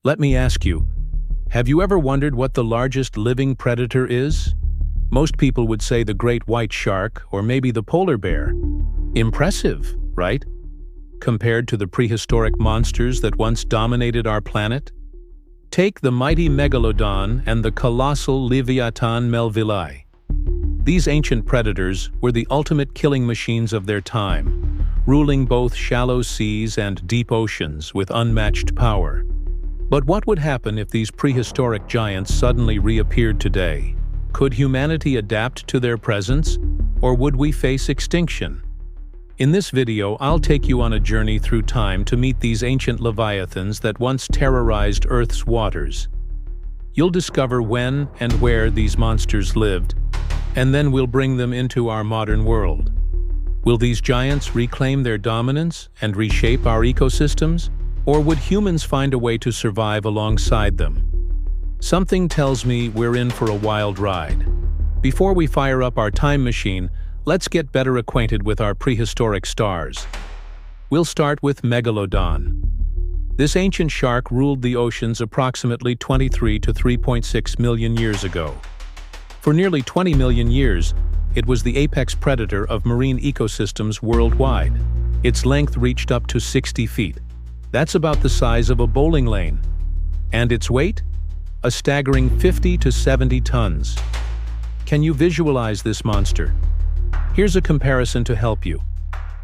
Let me ask you, have you ever wondered what the largest living predator is? Most people would say the great white shark or maybe the polar bear. Impressive, right? Compared to the prehistoric monsters that once dominated our planet? Take the mighty Megalodon and the colossal Livyatan melvillei. These ancient predators were the ultimate killing machines of their time, ruling both shallow seas and deep oceans with unmatched power. But what would happen if these prehistoric giants suddenly reappeared today? Could humanity adapt to their presence, or would we face extinction? In this video, I'll take you on a journey through time to meet these ancient leviathans that once terrorized Earth's waters. You'll discover when and where these monsters lived, and then we'll bring them into our modern world. Will these giants reclaim their dominance and reshape our ecosystems? Or would humans find a way to survive alongside them? Something tells me we're in for a wild ride. Before we fire up our time machine, let's get better acquainted with our prehistoric stars. We'll start with Megalodon. This ancient shark ruled the oceans approximately 23 to 3.6 million years ago. For nearly 20 million years, it was the apex predator of marine ecosystems worldwide. Its length reached up to 60 feet. That's about the size of a bowling lane. And its weight? A staggering 50 to 70 tons. Can you visualize this monster? Here's a comparison to help you.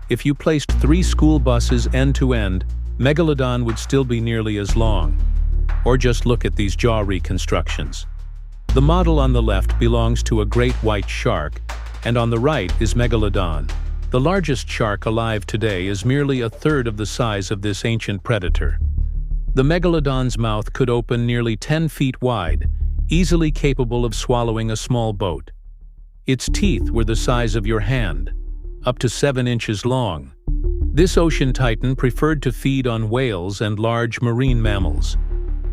If you placed 3 school buses end to end, Megalodon would still be nearly as long. Or just look at these jaw reconstructions. The model on the left belongs to a great white shark, and on the right is Megalodon. The largest shark alive today is merely a third of the size of this ancient predator. The Megalodon's mouth could open nearly 10 feet wide, easily capable of swallowing a small boat. Its teeth were the size of your hand, up to 7 inches long. This ocean titan preferred to feed on whales and large marine mammals.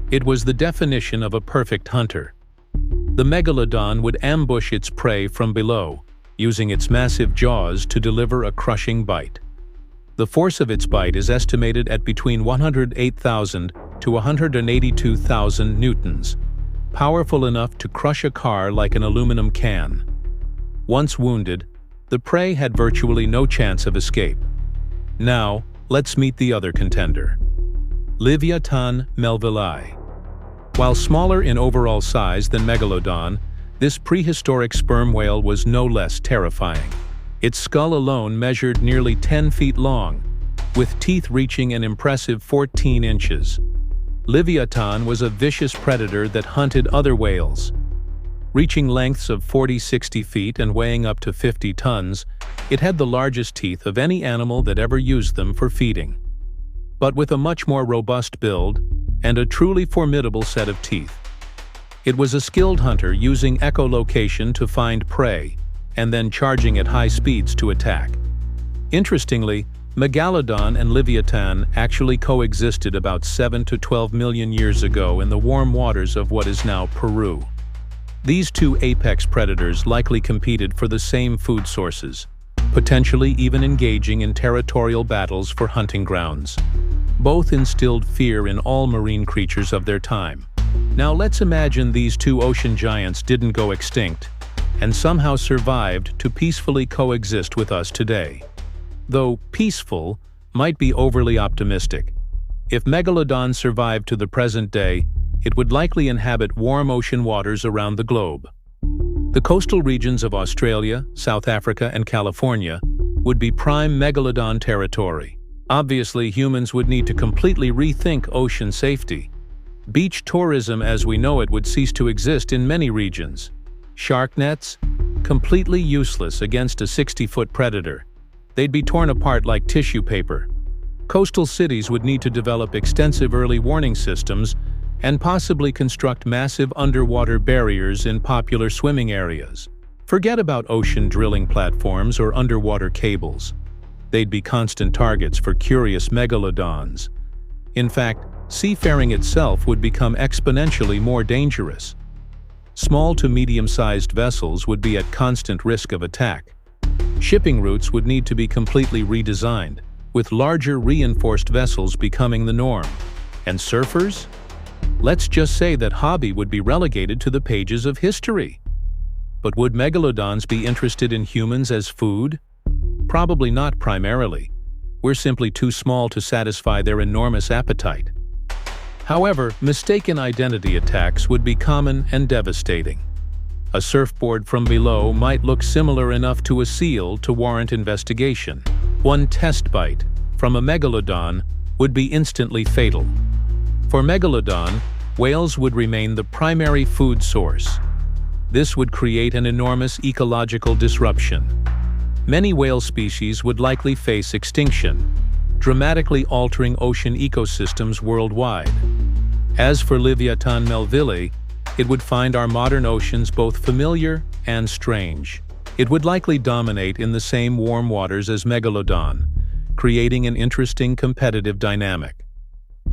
It was the definition of a perfect hunter. The Megalodon would ambush its prey from below, using its massive jaws to deliver a crushing bite. The force of its bite is estimated at between 108,000 to 182,000 newtons, powerful enough to crush a car like an aluminum can. Once wounded, the prey had virtually no chance of escape. Now, let's meet the other contender. Livyatan melvillei. While smaller in overall size than Megalodon, this prehistoric sperm whale was no less terrifying. Its skull alone measured nearly 10 feet long, with teeth reaching an impressive 14 inches. Livyatan was a vicious predator that hunted other whales. Reaching lengths of 40-60 feet and weighing up to 50 tons, it had the largest teeth of any animal that ever used them for feeding. But with a much more robust build and a truly formidable set of teeth. It was a skilled hunter using echolocation to find prey, and then charging at high speeds to attack. Interestingly, Megalodon and Livyatan actually coexisted about 7 to 12 million years ago in the warm waters of what is now Peru. These two apex predators likely competed for the same food sources, potentially even engaging in territorial battles for hunting grounds. Both instilled fear in all marine creatures of their time. Now let's imagine these two ocean giants didn't go extinct, and somehow survived to peacefully coexist with us today. Though peaceful might be overly optimistic. If Megalodon survived to the present day, it would likely inhabit warm ocean waters around the globe. The coastal regions of Australia, South Africa, and California would be prime Megalodon territory. Obviously, humans would need to completely rethink ocean safety. Beach tourism as we know it would cease to exist in many regions. Shark nets? Completely useless against a 60-foot predator. They'd be torn apart like tissue paper. Coastal cities would need to develop extensive early warning systems and possibly construct massive underwater barriers in popular swimming areas. Forget about ocean drilling platforms or underwater cables. They'd be constant targets for curious megalodons. In fact, seafaring itself would become exponentially more dangerous. Small to medium-sized vessels would be at constant risk of attack. Shipping routes would need to be completely redesigned, with larger reinforced vessels becoming the norm. And surfers? Let's just say that hobby would be relegated to the pages of history. But would megalodons be interested in humans as food? Probably not primarily. We're simply too small to satisfy their enormous appetite. However, mistaken identity attacks would be common and devastating. A surfboard from below might look similar enough to a seal to warrant investigation. One test bite from a megalodon would be instantly fatal. For megalodon, whales would remain the primary food source. This would create an enormous ecological disruption. Many whale species would likely face extinction, dramatically altering ocean ecosystems worldwide. As for Livyatan melville, it would find our modern oceans both familiar and strange. It would likely dominate in the same warm waters as Megalodon, creating an interesting competitive dynamic.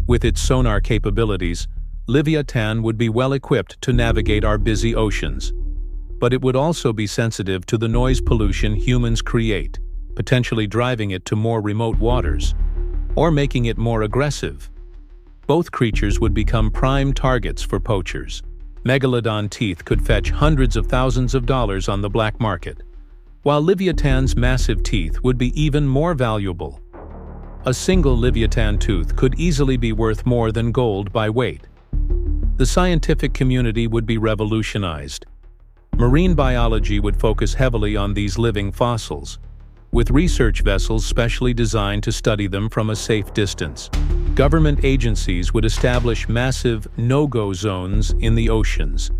With its sonar capabilities, Livyatan would be well equipped to navigate our busy oceans. But it would also be sensitive to the noise pollution humans create, potentially driving it to more remote waters, or making it more aggressive. Both creatures would become prime targets for poachers. Megalodon teeth could fetch hundreds of thousands of dollars on the black market, while Livyatan's massive teeth would be even more valuable. A single Livyatan tooth could easily be worth more than gold by weight. The scientific community would be revolutionized. Marine biology would focus heavily on these living fossils, with research vessels specially designed to study them from a safe distance. Government agencies would establish massive no-go zones in the oceans,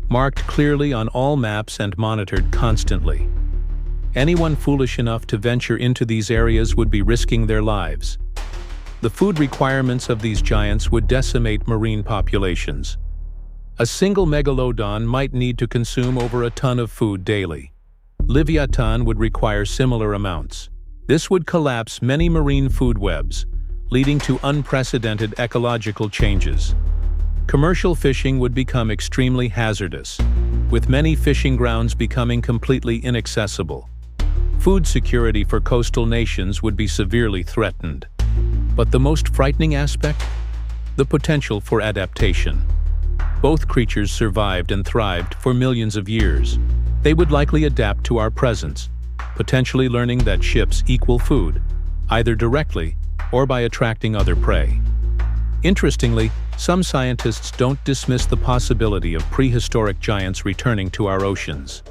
marked clearly on all maps and monitored constantly. Anyone foolish enough to venture into these areas would be risking their lives. The food requirements of these giants would decimate marine populations. A single megalodon might need to consume over a ton of food daily. Livyatan would require similar amounts. This would collapse many marine food webs, leading to unprecedented ecological changes. Commercial fishing would become extremely hazardous, with many fishing grounds becoming completely inaccessible. Food security for coastal nations would be severely threatened. But the most frightening aspect? The potential for adaptation. Both creatures survived and thrived for millions of years. They would likely adapt to our presence, potentially learning that ships equal food, either directly or by attracting other prey. Interestingly, some scientists don't dismiss the possibility of prehistoric giants returning to our oceans.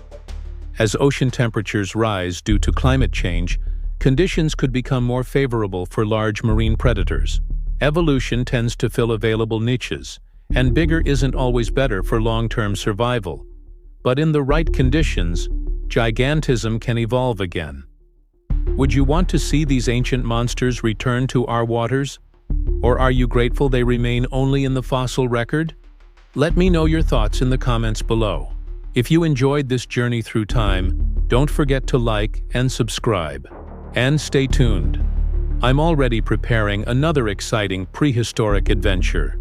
As ocean temperatures rise due to climate change, conditions could become more favorable for large marine predators. Evolution tends to fill available niches, and bigger isn't always better for long-term survival. But in the right conditions, gigantism can evolve again. Would you want to see these ancient monsters return to our waters? Or are you grateful they remain only in the fossil record? Let me know your thoughts in the comments below. If you enjoyed this journey through time, don't forget to like and subscribe. And stay tuned. I'm already preparing another exciting prehistoric adventure.